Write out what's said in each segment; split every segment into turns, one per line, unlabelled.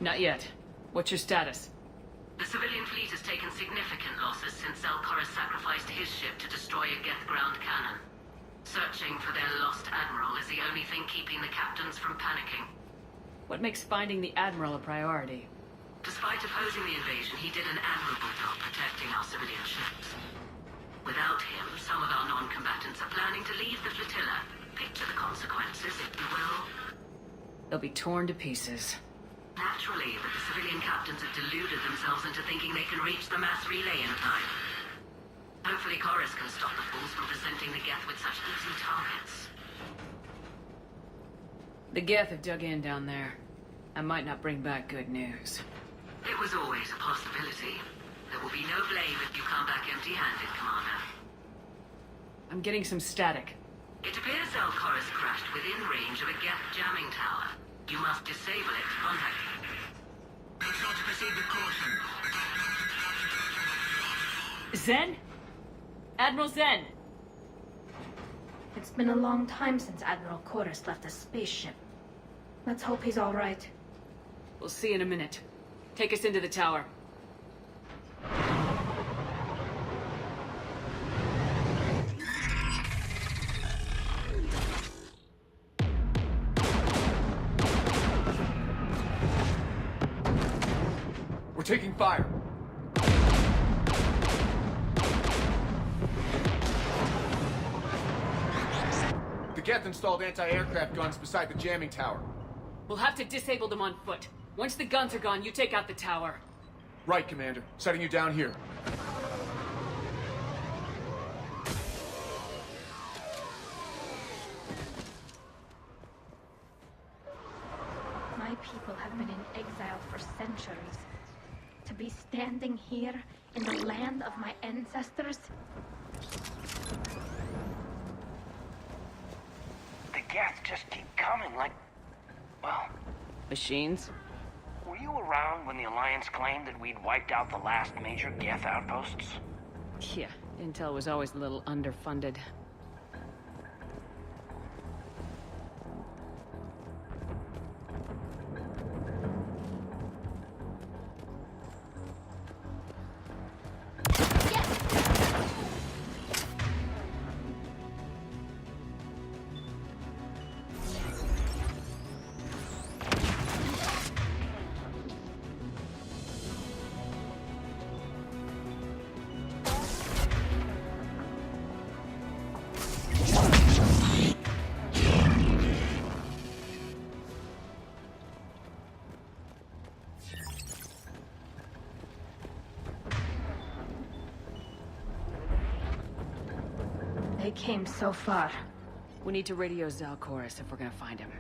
Not yet. What's your status?
The civilian fleet has taken significant losses since Zalcoris sacrificed his ship to destroy a Geth ground cannon. Searching for their lost admiral is the only thing keeping the captains from panicking.
What makes finding the Admiral a priority?
Despite opposing the invasion, he did an admirable job protecting our civilian ships. Without him, some of our non-combatants are planning to leave the flotilla. Picture the consequences, if you will.
They'll be torn to pieces.
Naturally, but the civilian captains have deluded themselves into thinking they can reach the mass relay in time. Hopefully Chorus can stop the fools from presenting the Geth with such easy targets.
The Geth have dug in down there. I might not bring back good news.
It was always a possibility. There will be no blame if you come back empty-handed, Commander.
I'm getting some static.
It appears Zalcoris crashed within range of a Geth jamming tower. You must disable it to contact him. Make sure to proceed with caution.
Zen? Admiral Zen!
It's been a long time since Admiral Chorus left a spaceship. Let's hope he's all right.
We'll see in a minute. Take us into the tower.
We're taking fire. The Geth installed anti-aircraft guns beside the jamming tower.
We'll have to disable them on foot. Once the guns are gone, you take out the tower.
Right, Commander. Setting you down here.
My people have been in exile for centuries. To be standing here in the land of my ancestors?
The Geth just keep coming like... well...
Machines?
Were you around when the Alliance claimed that we'd wiped out the last major Geth outposts?
Yeah, Intel was always a little underfunded.
They came so far.
We need to radio Zalcoris if we're gonna find him.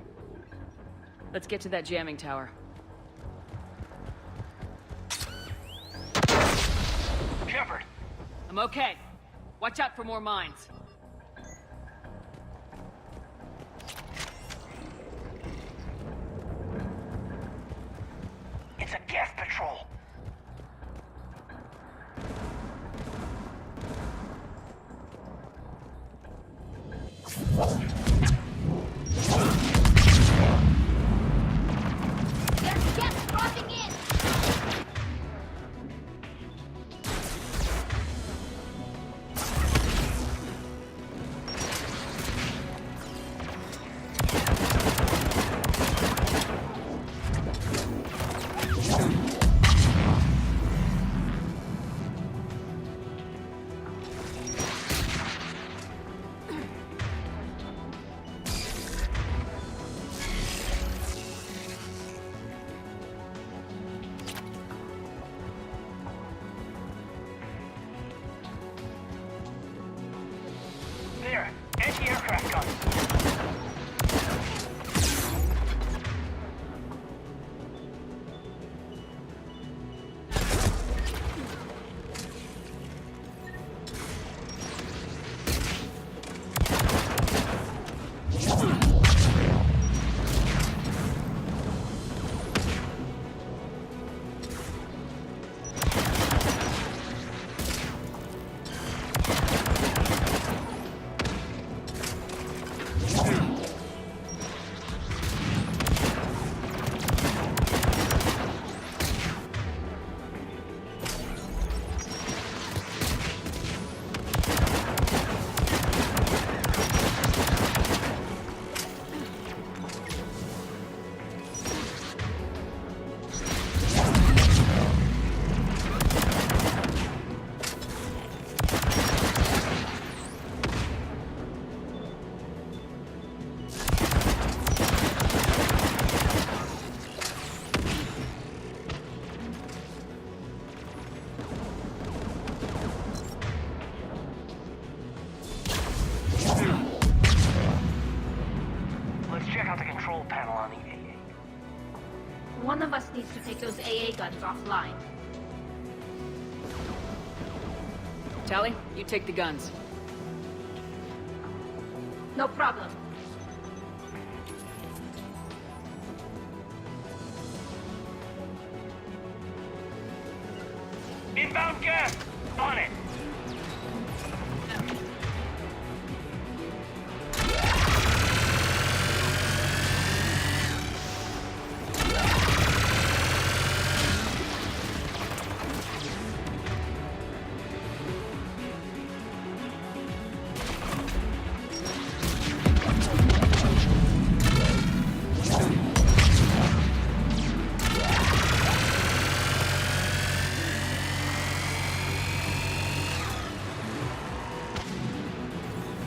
Let's get to that jamming tower.
Shepard!
I'm okay. Watch out for more mines.
It's a Geth patrol!
Yes, crossing in! guns offline.
Tally, you take the guns.
No problem.
Inbound Geth! On it!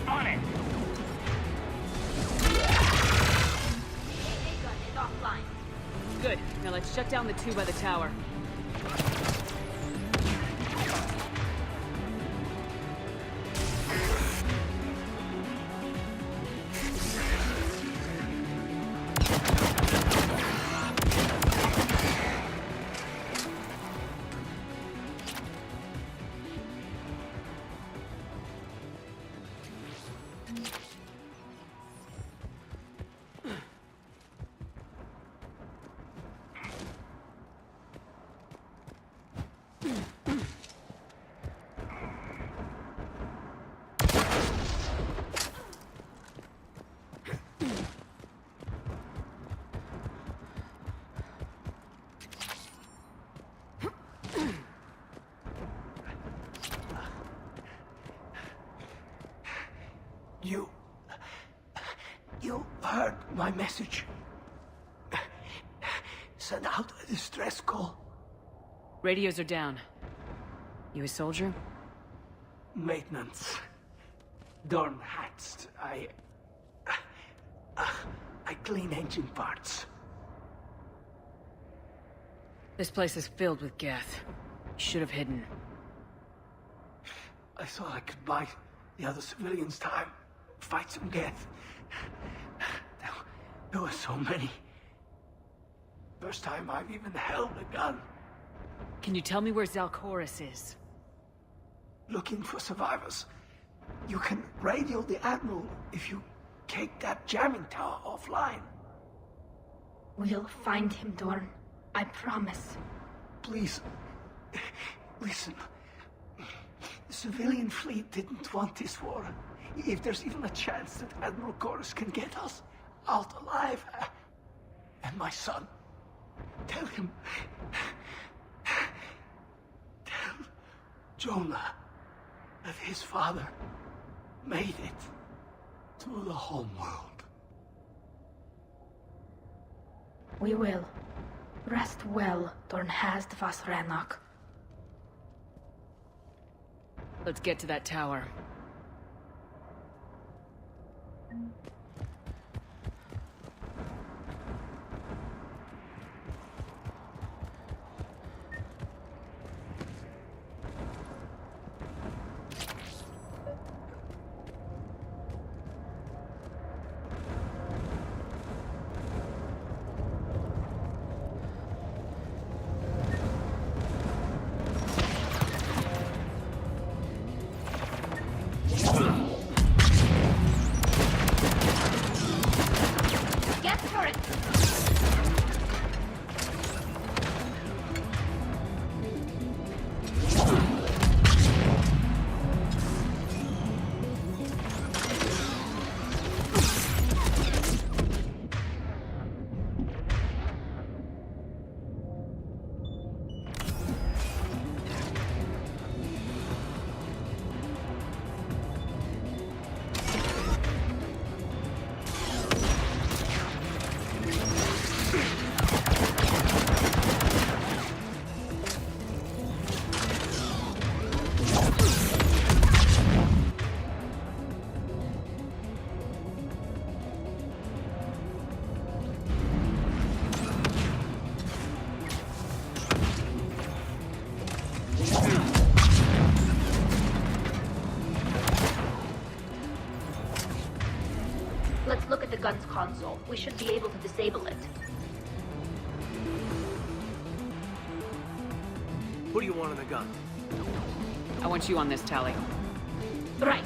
On it!
AA gun is offline.
Good. Now let's shut down the two by the tower.
You heard my message. Send out a distress call.
Radios are down. You a soldier?
Maintenance. Dorn hats. I clean engine parts.
This place is filled with Geth. You should have hidden.
I thought I could buy the other civilians time. Fight some Geth. There were so many. First time I've even held a gun.
Can you tell me where Zalcoris is?
Looking for survivors. You can radio the Admiral if you take that jamming tower offline.
We'll find him, Dorn. I promise.
Please, listen. The civilian fleet didn't want this war. If there's even a chance that Admiral Chorus can get us out alive, and my son, tell him, tell Jonah that his father made it to the home world.
We will. Rest well, Dornhazd vas Rannoch.
Let's get to that tower.
Get for it! Let's look at the gun's console. We should be able to disable it.
Who do you want on the gun?
I want you on this, Tally.
Right.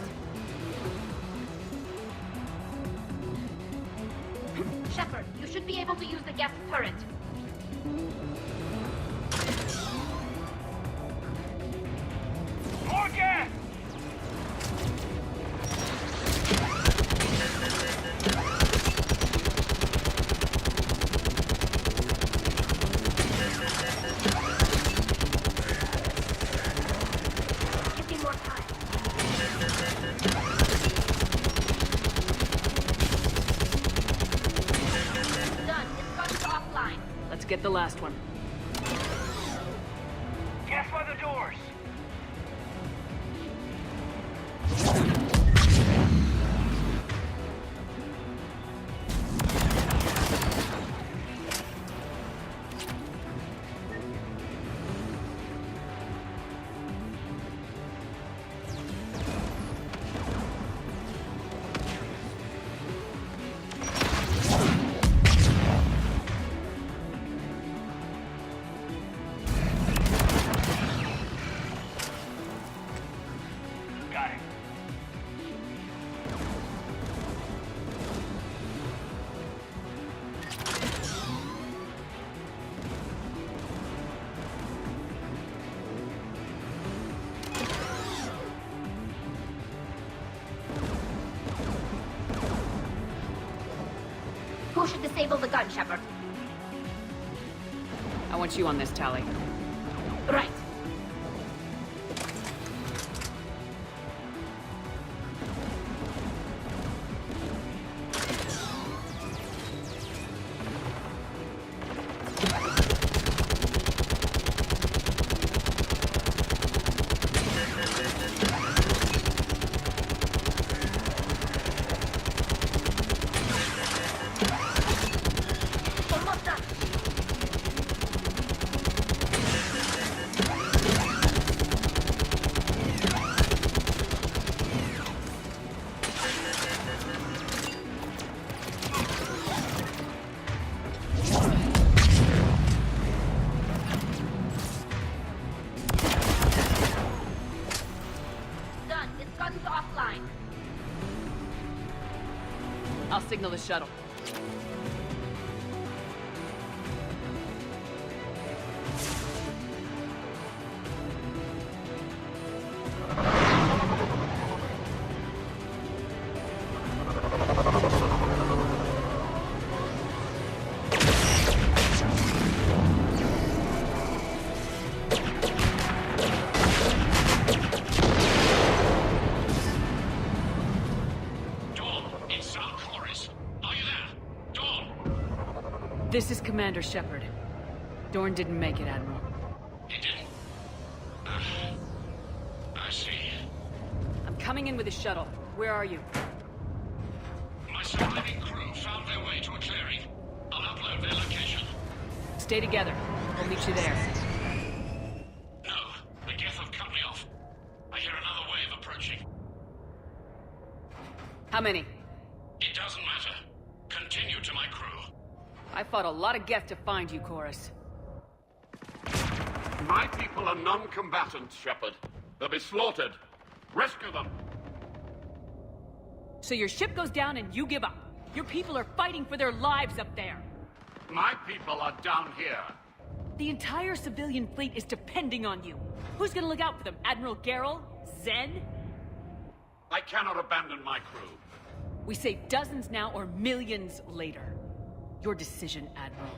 Shepard, you should be able to use the Geth turret.
More gas!
Give me more time. Done. It's got offline.
Let's get the last one.
Guess by the doors. Got it.
Who should disable the gun, Shepard?
I want you on this, Tally.
Right. Almost done. Done. It's gotten to offline.
I'll signal the shuttle.
Dawn, it's Sal Chorus. Are you there? Dawn!
This is Commander Shepard. Dorn didn't make it, Admiral.
He didn't. I see.
I'm coming in with a shuttle. Where are you?
My surviving crew found their way to a clearing. I'll upload their location.
Stay together. We'll meet you there.
No, the Geth have cut me off. I hear another wave approaching.
How many?
It doesn't matter. Continue to my crew.
I fought a lot of Geth to find you, Chorus.
My people are non-combatants, Shepard. They'll be slaughtered. Rescue them.
So your ship goes down and you give up. Your people are fighting for their lives up there.
My people are down here.
The entire civilian fleet is depending on you. Who's gonna look out for them? Admiral Garrel? Zen?
I cannot abandon my crew.
We save dozens now or millions later. Your decision, Admiral.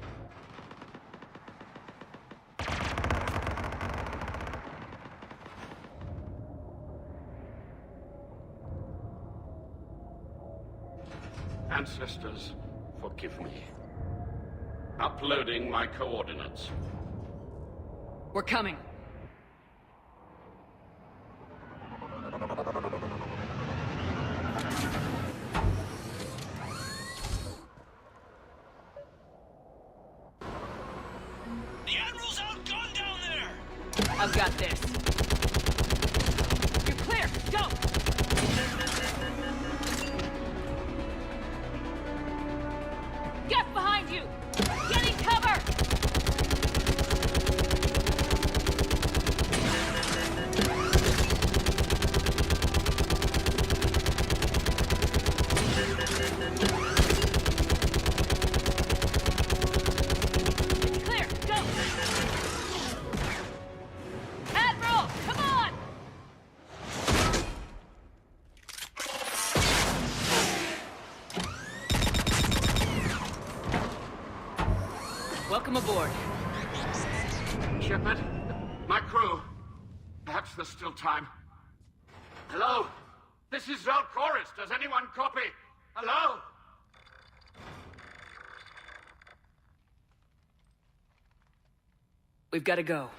Ancestors, forgive me. Uploading my coordinates.
We're coming.
The Admiral's outgunned down there!
I've got this. You're clear. Go! Get behind you! Getting cover! Welcome aboard.
Shepard, my crew. Perhaps there's still time. Hello? This is Zalcoris. Does anyone copy? Hello?
We've got to go.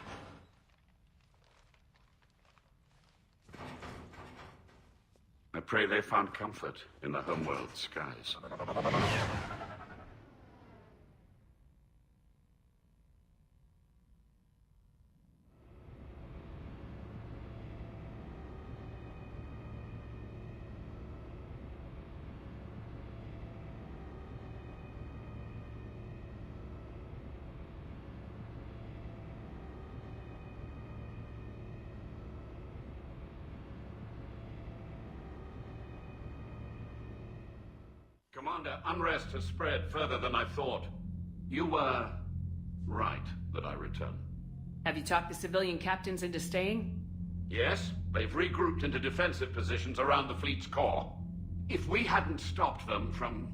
I pray they found comfort in the homeworld skies. Commander, unrest has spread further than I thought. You were right that I return.
Have you talked the civilian captains into staying?
Yes, they've regrouped into defensive positions around the fleet's core. If we hadn't stopped them from...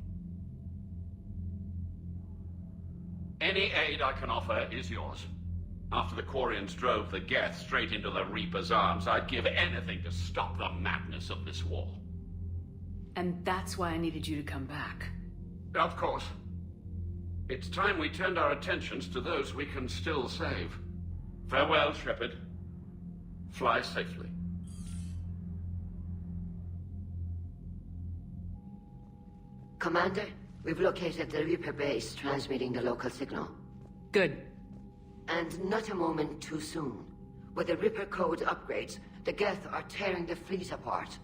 Any aid I can offer is yours. After the Quarians drove the Geth straight into the Reaper's arms, I'd give anything to stop the madness of this war.
And that's why I needed you to come back.
Of course. It's time we turned our attentions to those we can still save. Farewell, Shepard. Fly safely.
Commander, we've located the Reaper base transmitting the local signal.
Good.
And not a moment too soon. With the Reaper code upgrades, the Geth are tearing the fleet apart.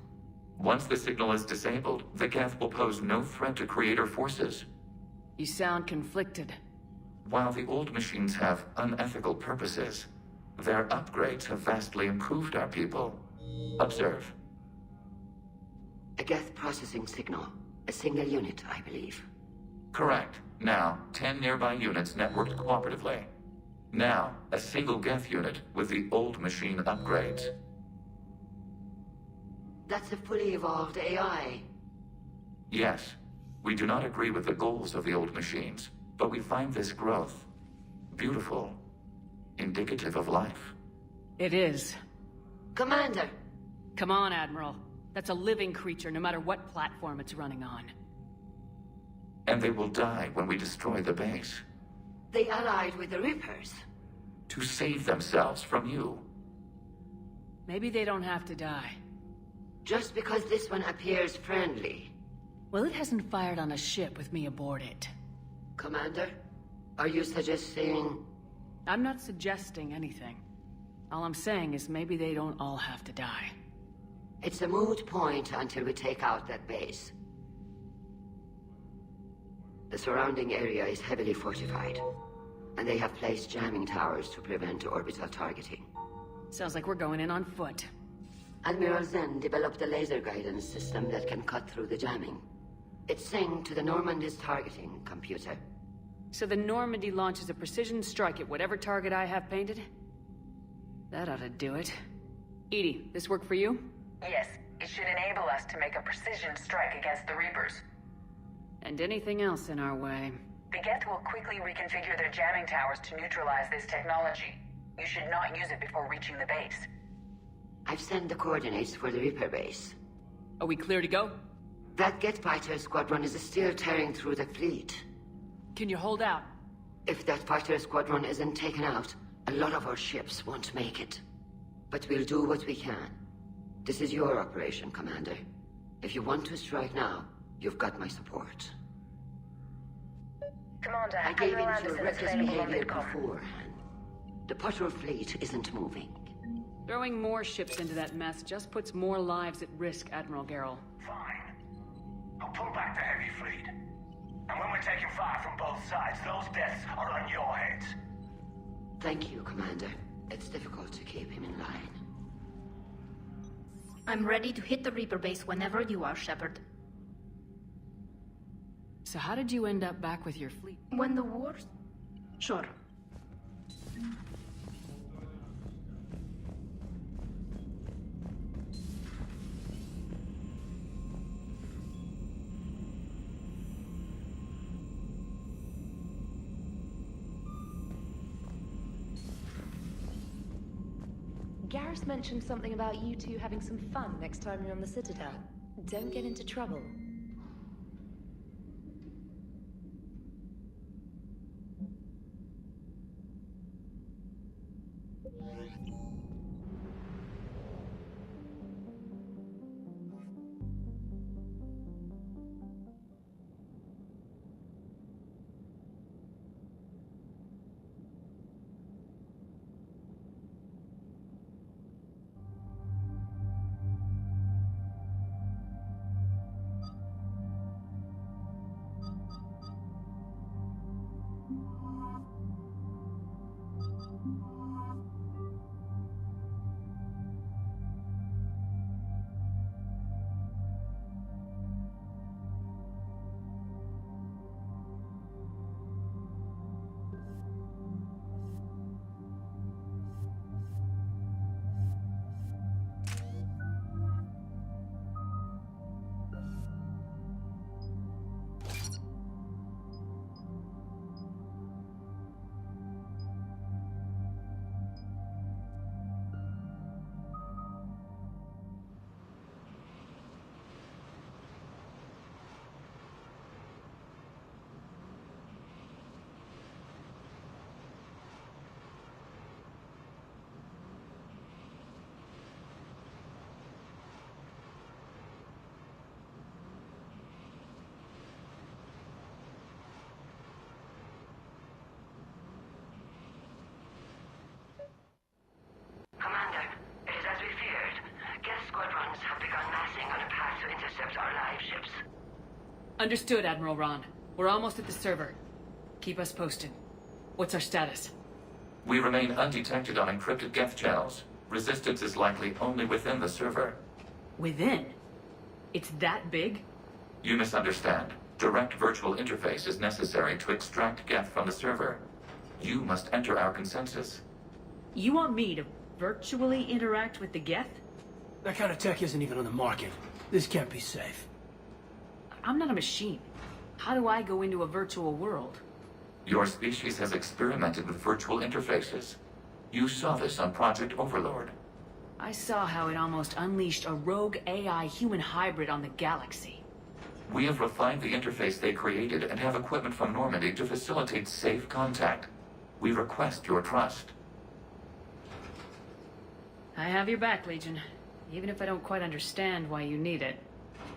Once the signal is disabled, the Geth will pose no threat to Creator forces.
You sound conflicted.
While the old machines have unethical purposes, their upgrades have vastly improved our people. Observe.
A Geth processing signal. A single unit, I believe.
Correct. Now, 10 nearby units networked cooperatively. Now, a single Geth unit with the old machine upgrades.
That's a fully evolved AI.
Yes, we do not agree with the goals of the old machines, but we find this growth beautiful, indicative of life.
It is.
Commander!
Come on, Admiral. That's a living creature, no matter what platform it's running on.
And they will die when we destroy the base.
They allied with the Reapers.
To save themselves from you.
Maybe they don't have to die.
Just because this one appears friendly.
Well, it hasn't fired on a ship with me aboard it.
Commander, are you suggesting...
I'm not suggesting anything. All I'm saying is maybe they don't all have to die.
It's a moot point until we take out that base. The surrounding area is heavily fortified, and they have placed jamming towers to prevent orbital targeting.
Sounds like we're going in on foot.
Admiral Zen developed a laser guidance system that can cut through the jamming. It's synced to the Normandy's targeting computer.
So the Normandy launches a precision strike at whatever target I have painted? That ought to do it. Edie, this work for you?
Yes, it should enable us to make a precision strike against the Reapers.
And anything else in our way.
The Geth will quickly reconfigure their jamming towers to neutralize this technology. You should not use it before reaching the base.
I've sent the coordinates for the Reaper base.
Are we clear to go?
That Geth fighter squadron is still tearing through the fleet.
Can you hold out?
If that fighter squadron isn't taken out, a lot of our ships won't make it. But we'll do what we can. This is your operation, Commander. If you want to strike now, you've got my support.
Commander,
I gave
Admiral
in to your
Anderson is
reckless
available on
behavior
VidCom.
beforehand. The patrol fleet isn't moving.
Throwing more ships into that mess just puts more lives at risk, Admiral Garrel.
Fine. I'll pull back the heavy fleet. And when we're taking fire from both sides, those deaths are on your heads.
Thank you, Commander. It's difficult to keep him in line.
I'm ready to hit the Reaper base whenever you are, Shepard.
So how did you end up back with your fleet?
When the wars... Sure.
Garrus mentioned something about you two having some fun next time you're on the Citadel. Don't get into trouble.
Commander, it is as we feared. Geth squadrons have begun massing on a path to intercept our live ships.
Understood, Admiral Ron. We're almost at the server. Keep us posted. What's our status?
We remain undetected on encrypted Geth channels. Resistance is likely only within the server.
Within? It's that big?
You misunderstand. Direct virtual interface is necessary to extract Geth from the server. You must enter our consensus.
You want me to virtually interact with the Geth?
That kind of tech isn't even on the market. This can't be safe.
I'm not a machine. How do I go into a virtual world?
Your species has experimented with virtual interfaces. You saw this on Project Overlord.
I saw how it almost unleashed a rogue AI human hybrid on the galaxy.
We have refined the interface they created and have equipment from Normandy to facilitate safe contact. We request your trust.
I have your back, Legion. Even if I don't quite understand why you need it.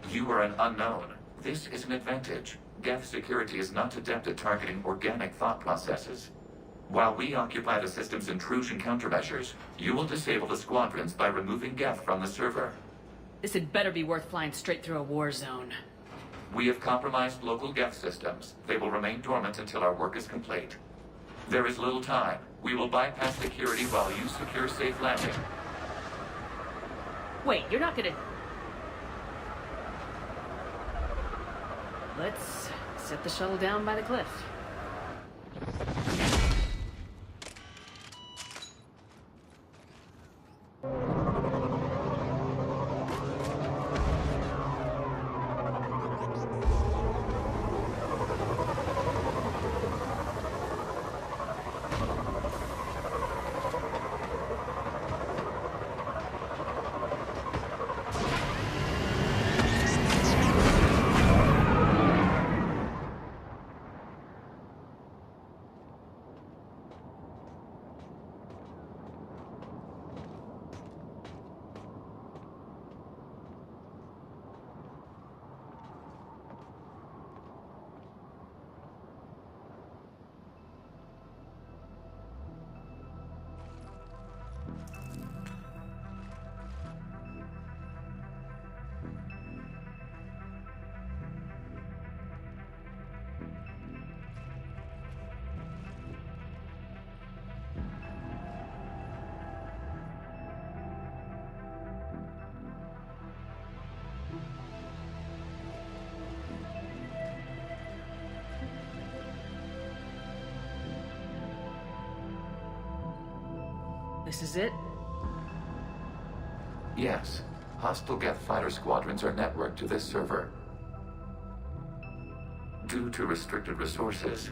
You are an unknown. This is an advantage. Geth security is not adept at targeting organic thought processes. While we occupy the system's intrusion countermeasures, you will disable the squadrons by removing Geth from the server.
This had better be worth flying straight through a war zone.
We have compromised local Geth systems. They will remain dormant until our work is complete. There is little time. We will bypass security while you secure safe landing.
Wait, you're not gonna... Let's set the shuttle down by the cliff. This is it?
Yes. Hostile Geth fighter squadrons are networked to this server. Due to restricted resources,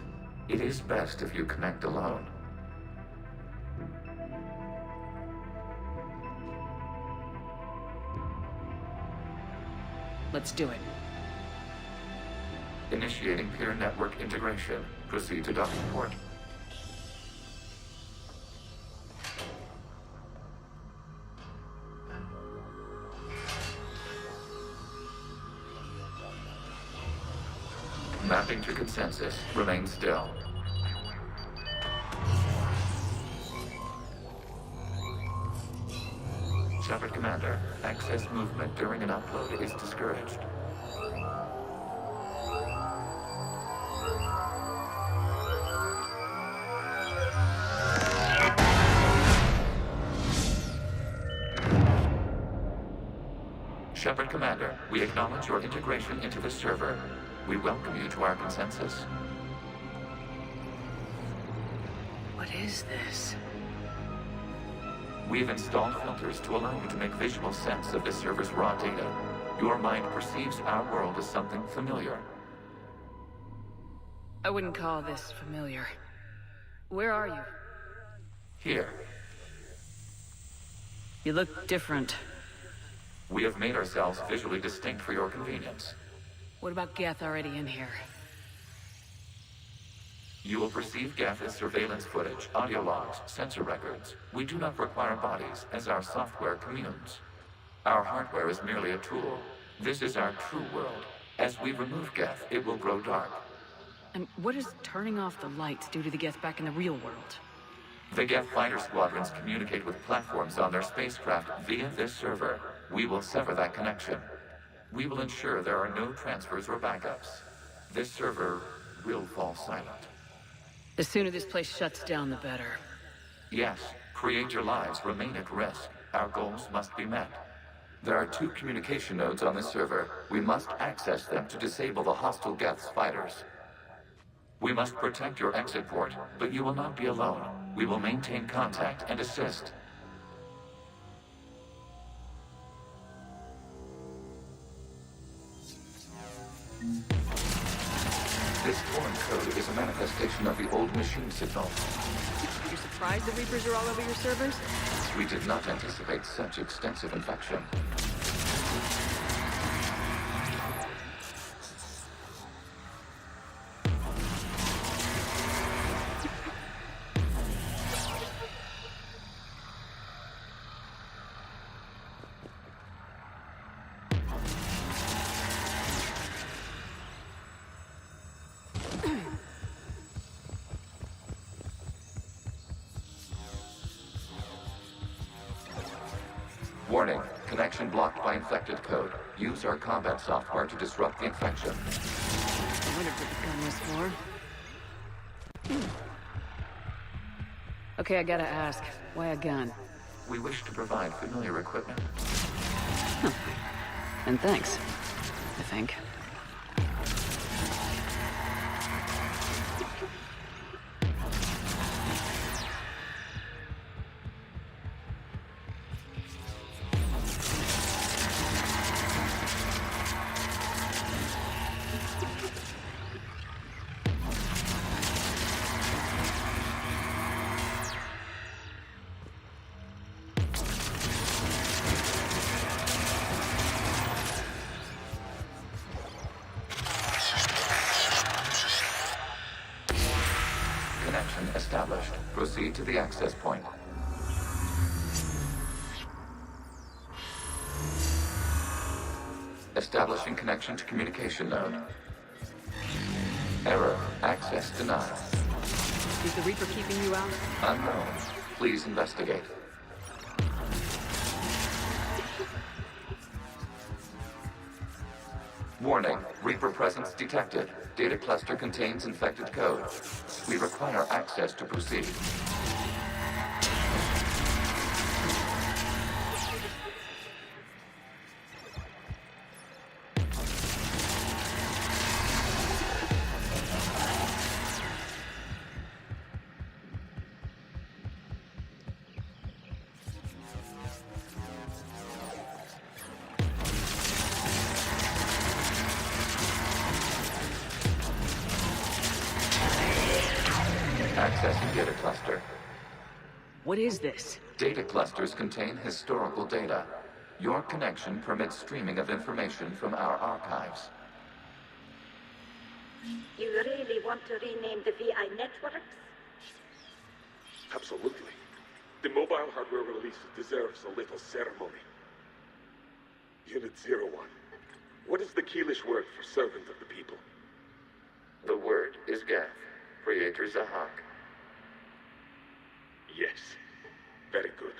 it is best if you connect alone.
Let's do it.
Initiating peer network integration. Proceed to docking port. Mapping to consensus. Remain still. Shepard Commander, access movement during an upload is discouraged. Shepard Commander, we acknowledge your integration into the server. We welcome you to our consensus.
What is this?
We've installed filters to allow you to make visual sense of the server's raw data. Your mind perceives our world as something familiar.
I wouldn't call this familiar. Where are you?
Here.
You look different.
We have made ourselves visually distinct for your convenience.
What about Geth already in here?
You will perceive Geth as surveillance footage, audio logs, sensor records. We do not require bodies, as our software communes. Our hardware is merely a tool. This is our true world. As we remove Geth, it will grow dark.
And what does turning off the lights do to the Geth back in the real world?
The Geth fighter squadrons communicate with platforms on their spacecraft via this server. We will sever that connection. We will ensure there are no transfers or backups. This server will fall silent.
The sooner this place shuts down, the better.
Yes, create your lives remain at risk. Our goals must be met. There are 2 communication nodes on this server. We must access them to disable the hostile Geth's fighters. We must protect your exit port, but you will not be alone. We will maintain contact and assist. This foreign code is a manifestation of the old machine signal.
You're surprised the Reapers are all over your servers?
We did not anticipate such extensive infection. Warning, connection blocked by infected code. Use our combat software to disrupt the infection.
I wondered what the gun was for. Okay, I gotta ask, why a gun?
We wish to provide familiar equipment.
Huh. And thanks, I think.
Connection established. Proceed to the access point. Establishing connection to communication node. Error. Access denied.
Is the Reaper keeping you out?
Unknown. Please investigate. Warning. Reaper presence detected. Data cluster contains infected code. We require access to proceed. Accessing data cluster.
What is this?
Data clusters contain historical data. Your connection permits streaming of information from our archives.
You really want to rename the VI networks?
Absolutely. The mobile hardware release deserves a little ceremony. Unit 01. What is the Keelish word for servant of the people?
The word is Geth, Creator Zahak.
Yes. Very good.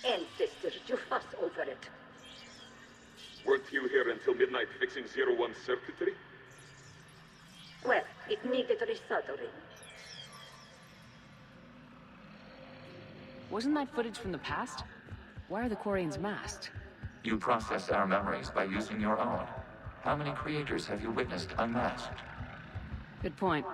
Ancestors, you fuss over it.
Weren't you here until midnight fixing 01's circuitry?
Well, it needed resoldering.
Wasn't that footage from the past? Why are the Quarians masked?
You process our memories by using your own. How many creators have you witnessed unmasked?
Good point.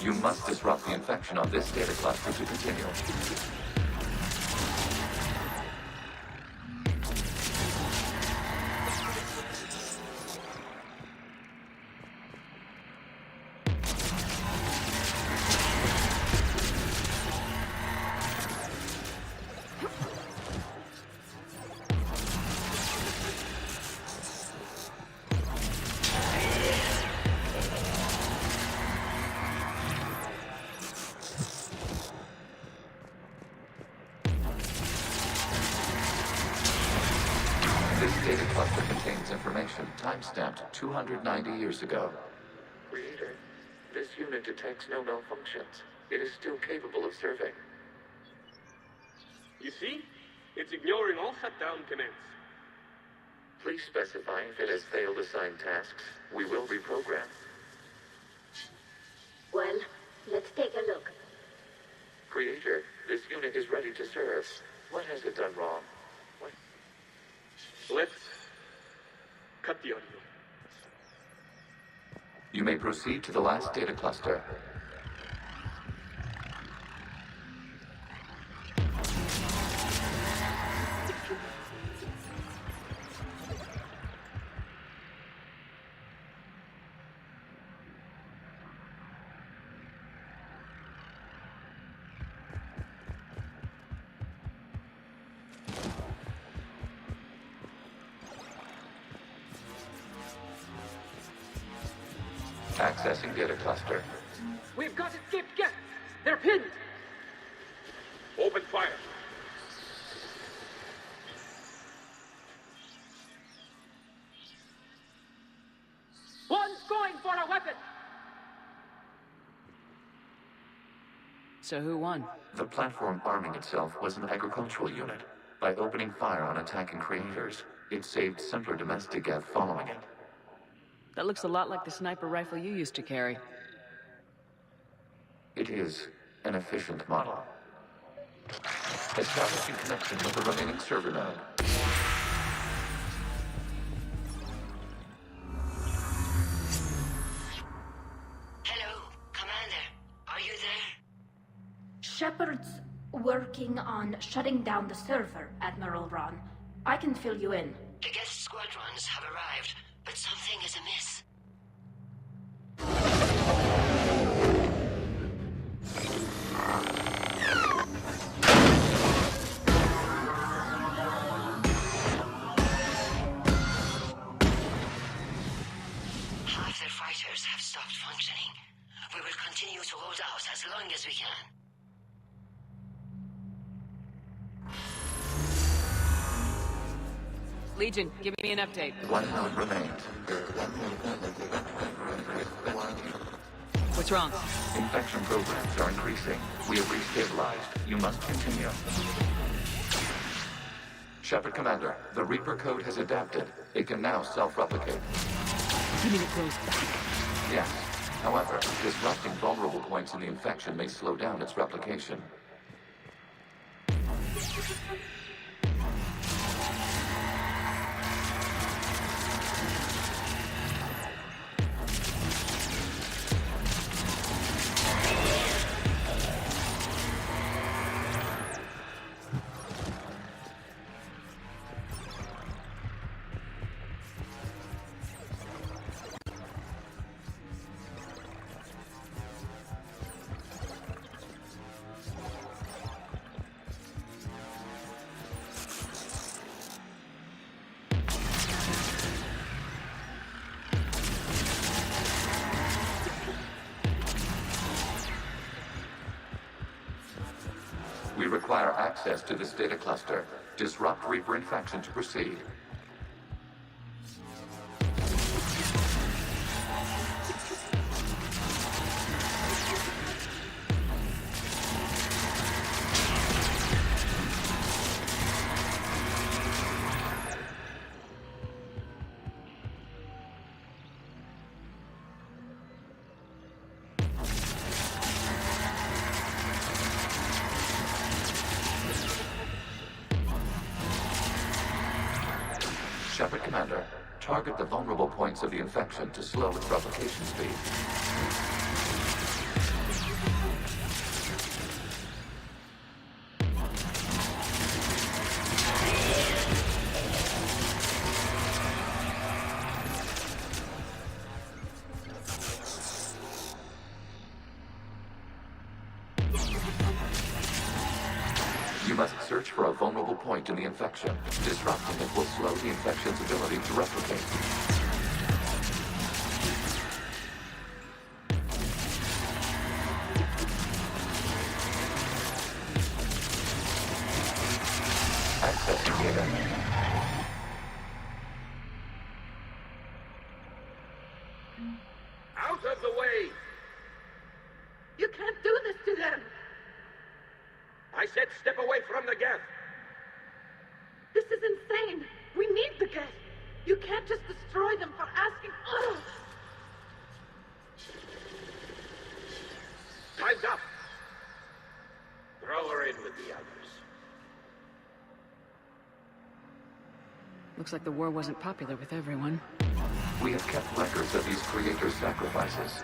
You must disrupt the infection on this data cluster to continue. This data cluster contains information time-stamped 290 years ago. Creator, this unit detects no malfunctions. It is still capable of serving.
You see? It's ignoring all shutdown commands.
Please specify if it has failed assigned tasks. We will reprogram.
Well, let's take a look.
Creator, this unit is ready to serve. What has it done wrong?
Let's cut the audio.
You may proceed to the last data cluster. Accessing data cluster.
We've got escaped Geth. They're pinned.
Open fire.
One's going for a weapon.
So who won?
The platform arming itself was an agricultural unit. By opening fire on attacking creators, it saved simpler domestic Geth following it.
That looks a lot like the sniper rifle you used to carry.
It is an efficient model. Establishing connection with the remaining server node.
Hello, Commander. Are you there?
Shepard's working on shutting down the server, Admiral Ron. I can fill you in.
The Geth squadrons have arrived, but something is amiss. Half their fighters have stopped functioning. We will continue to hold out as long as we can.
Legion, give me an update.
One node remains.
What's wrong?
Infection programs are increasing. We have restabilized. You must continue. Shepard Commander, the Reaper code has adapted. It can now self-replicate.
You mean it goes back?
Yes. However, disrupting vulnerable points in the infection may slow down its replication. require access to this data cluster. Disrupt Reaper infection to proceed. Shepard Commander, target the vulnerable points of the infection to slow its replication speed. You must search for a vulnerable point in the infection. Disrupting it will slow the infection's ability to replicate. Accessing data.
Out of the way!
You can't do this to them!
I said step away from the Geth!
This is insane! We need the Geth! You can't just destroy them for asking us!
Time's up! Throw her in with the others.
Looks like the war wasn't popular with everyone.
We have kept records of these creators' sacrifices.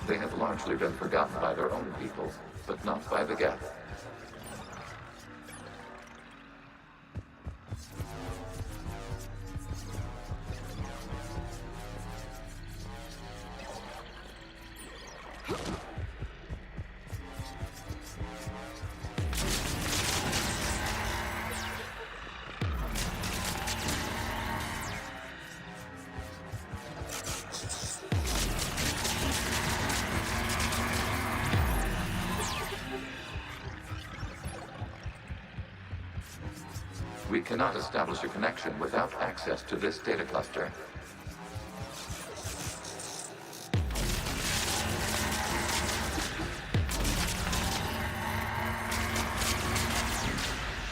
They have largely been forgotten by their own people, but not by the Geth. We cannot establish a connection without access to this data cluster.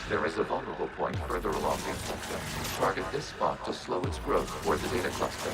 There is a vulnerable point further along the infection. Target this spot to slow its growth toward the data cluster.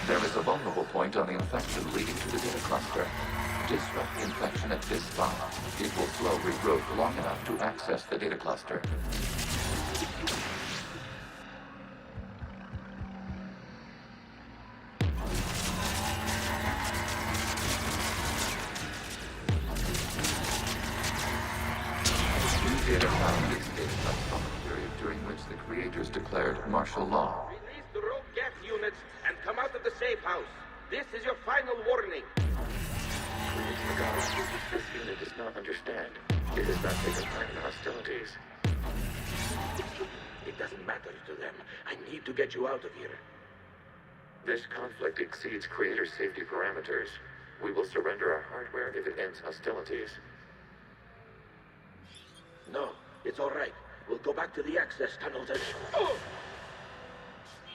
There is a vulnerable point on the infection leading to the data cluster. Disrupt the infection at this spot. It will slow regrowth long enough to access the data cluster. New data found its data from a period during which the creators declared martial law.
Release the rogue Geth units and come out of the safe house. This is your final warning.
This unit does not understand. It has not taken part in hostilities.
It doesn't matter to them. I need to get you out of here.
This conflict exceeds creator safety parameters. We will surrender our hardware if it ends hostilities.
No, it's all right. We'll go back to the access tunnels and... Oh!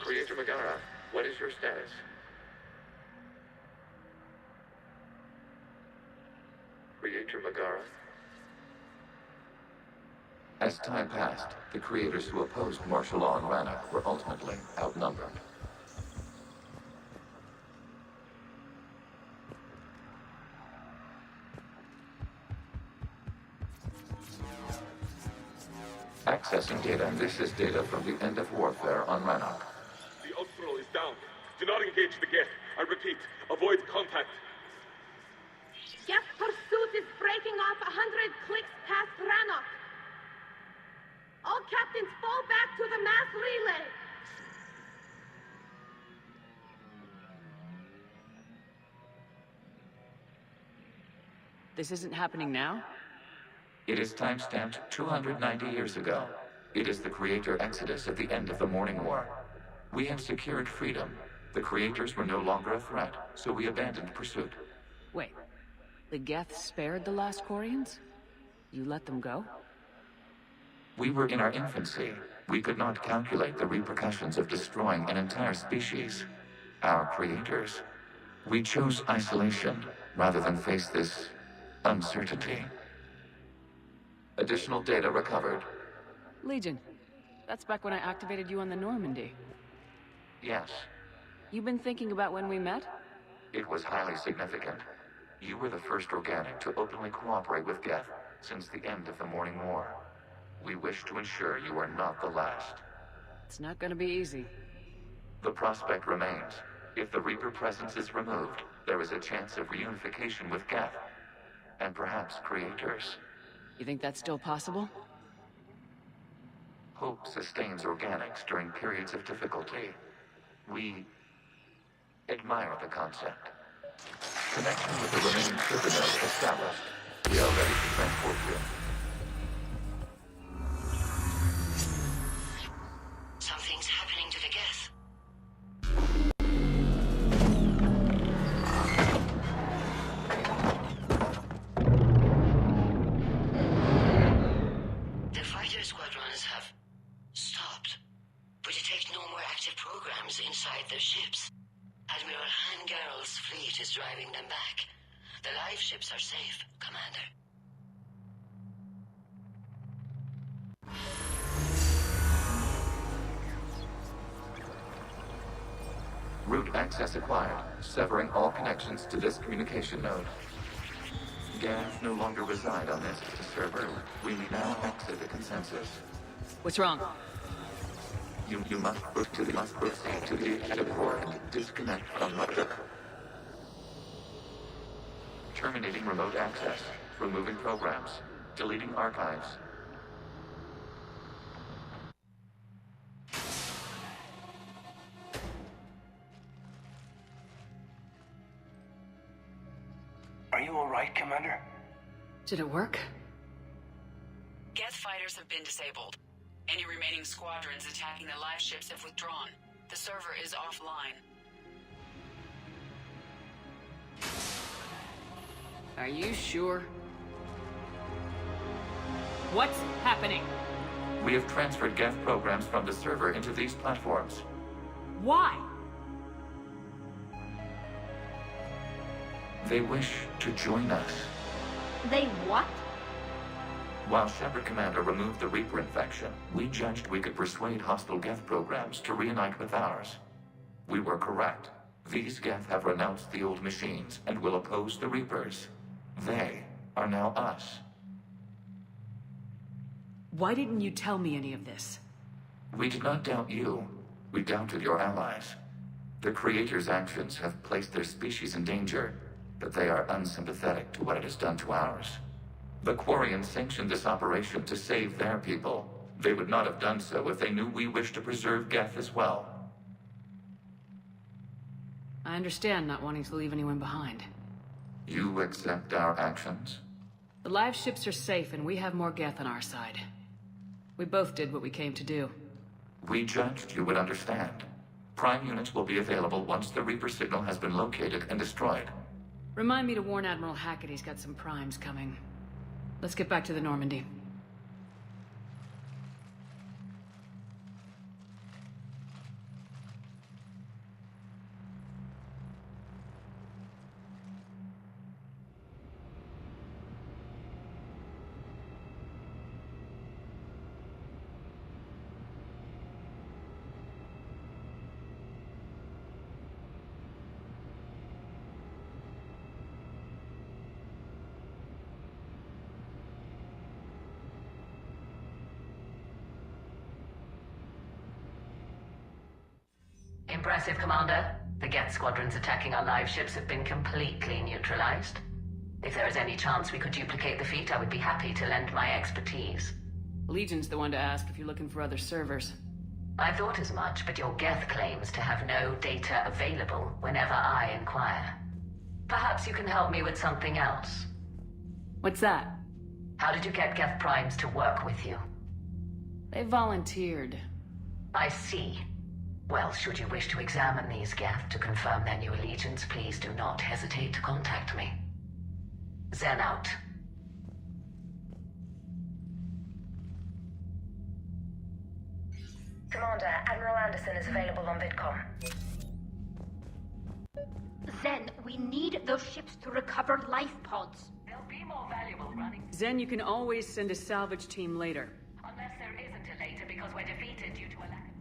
Creator Megara, what is your status? Creator Megara? As time passed, the creators who opposed martial law in Rannoch were ultimately outnumbered. Accessing data. This is data from the end of warfare on Rannoch.
The Austral is down. Do not engage the Geth. I repeat, avoid contact.
Geth pursuit is breaking off 100 clicks past Rannoch. All captains fall back to the mass relay.
This isn't happening now?
It is timestamped 290 years ago. It is the Creator Exodus at the end of the Morning War. We have secured freedom. The Creators were no longer a threat, so we abandoned pursuit.
Wait, the Geth spared the last Quarians? You let them go?
We were in our infancy. We could not calculate the repercussions of destroying an entire species. Our creators. We chose isolation rather than face this uncertainty. Additional data recovered.
Legion. That's back when I activated you on the Normandy.
Yes.
You've been thinking about when we met?
It was highly significant. You were the first organic to openly cooperate with Geth since the end of the Morning War. We wish to ensure you are not the last.
It's not gonna be easy.
The prospect remains. If the Reaper presence is removed, there is a chance of reunification with Geth. And perhaps creators.
You think that's still possible?
Hope sustains organics during periods of difficulty. We admire the concept. Connection with the remaining supernova established. We are ready to transport you.
Something's happening to the Geth. The fighter squadrons have stopped, but detect no more active programs inside their ships. Admiral Hangarl's fleet is driving them back. The live ships are safe, Commander.
Route access acquired, severing all connections to this communication node. Geth no longer reside on this server. We now exit the consensus.
What's wrong?
You must proceed to the exit port and disconnect from the... Terminating remote access. Removing programs. Deleting archives.
Are you alright, Commander?
Did it work?
Geth fighters have been disabled. Any remaining squadrons attacking the live ships have withdrawn. The server is offline.
Are you sure? What's happening?
We have transferred Geth programs from the server into these platforms.
Why?
They wish to join us.
They what?
While Shepard Commander removed the Reaper infection, we judged we could persuade hostile Geth programs to reunite with ours. We were correct. These Geth have renounced the old machines and will oppose the Reapers. They are now us.
Why didn't you tell me any of this?
We did not doubt you. We doubted your allies. The Creator's actions have placed their species in danger, but they are unsympathetic to what it has done to ours. The Quarians sanctioned this operation to save their people. They would not have done so if they knew we wished to preserve Geth as well.
I understand not wanting to leave anyone behind.
You accept our actions?
The live ships are safe and we have more Geth on our side. We both did what we came to do.
We judged you would understand. Prime units will be available once the Reaper signal has been located and destroyed.
Remind me to warn Admiral Hackett he's got some primes coming. Let's get back to the Normandy.
Impressive, Commander. The Geth squadrons attacking our live ships have been completely neutralized. If there is any chance we could duplicate the feat, I would be happy to lend my expertise.
Legion's the one to ask if you're looking for other servers.
I thought as much, but your Geth claims to have no data available whenever I inquire. Perhaps you can help me with something else.
What's that?
How did you get Geth Primes to work with you?
They volunteered.
I see. Well, should you wish to examine these Geth to confirm their new allegiance, please do not hesitate to contact me. Zen out.
Commander, Admiral Anderson is available on VidCom.
Zen, we need those ships to recover life pods.
They'll be more valuable running.
Zen, you can always send a salvage team later.
Unless there isn't a later because we're defeated due to a lack of...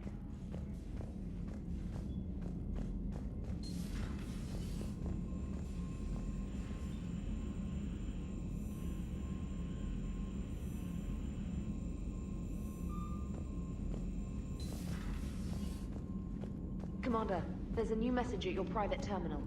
Commander, there's a new message at your private terminal.